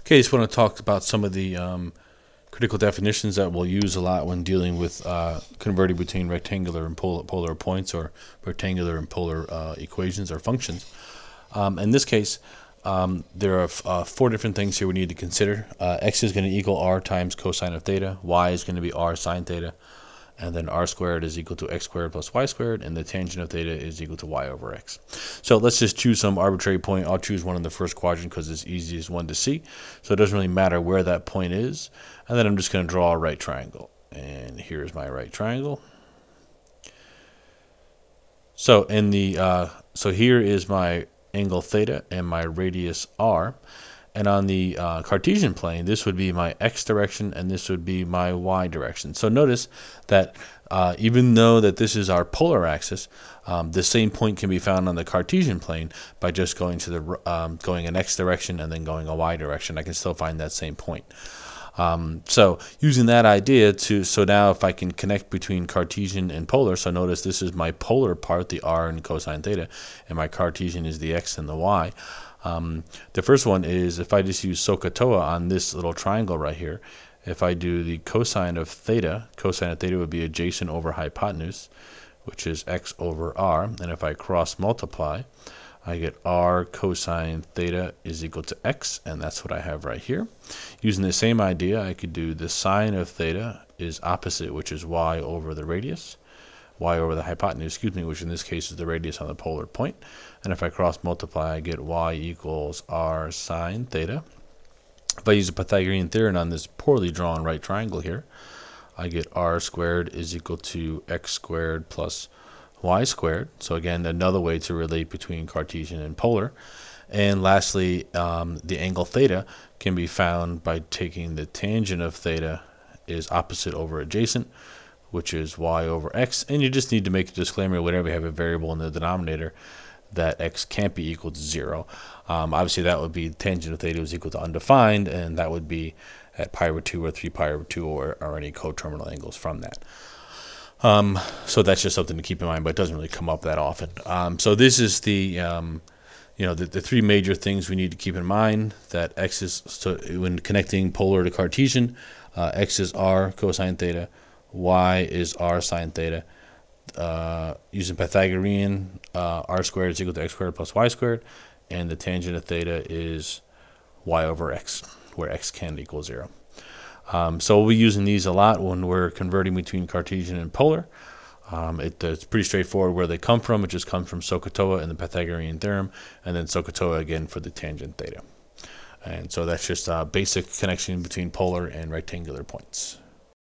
Okay, just want to talk about some of the critical definitions that we'll use a lot when dealing with converting between rectangular and polar points, or rectangular and polar equations or functions. In this case, there are four different things here we need to consider. X is going to equal r times cosine of theta. Y is going to be r sine theta. And then r squared is equal to x squared plus y squared, and the tangent of theta is equal to y over x. So let's just choose some arbitrary point. I'll choose one in the first quadrant because it's the easiest one to see. So it doesn't really matter where that point is. And then I'm just going to draw a right triangle. And here's my right triangle. So here is my angle theta and my radius r. And on the Cartesian plane, this would be my x direction, and this would be my y direction. So notice that even though that this is our polar axis, the same point can be found on the Cartesian plane by just going to the going an x direction and then going a y direction. I can still find that same point. So using that idea so now if I can connect between Cartesian and polar, so notice this is my polar part, the r and cosine theta, and my Cartesian is the x and the y. The first one is if I just use SOHCAHTOA on this little triangle right here. If I do the cosine of theta would be adjacent over hypotenuse, which is x over r. And if I cross multiply, I get r cosine theta is equal to x, and that's what I have right here. Using the same idea, I could do the sine of theta is opposite, which is y over the radius. Y over the hypotenuse, which in this case is the radius on the polar point. And if I cross multiply, I get y equals r sine theta. If I use a Pythagorean theorem on this poorly drawn right triangle here, I get r squared is equal to x squared plus y squared. So again, another way to relate between Cartesian and polar. And lastly, the angle theta can be found by taking the tangent of theta is opposite over adjacent, which is y over x, and you just need to make a disclaimer whenever you have a variable in the denominator that x can't be equal to 0. Obviously that would be tangent of theta is equal to undefined, and that would be at pi over 2 or 3 pi over 2 or any coterminal angles from that. So that's just something to keep in mind, but it doesn't really come up that often. So this is the the three major things we need to keep in mind. That x is, so when connecting polar to Cartesian, x is r cosine theta, y is r sine theta. Using Pythagorean, r squared is equal to x squared plus y squared, and the tangent of theta is y over x, where x can equal 0. So we'll be using these a lot when we're converting between Cartesian and polar. It's pretty straightforward where they come from. It just comes from SOHCAHTOA and the Pythagorean theorem, and then SOHCAHTOA again for the tangent theta. And so that's just a basic connection between polar and rectangular points.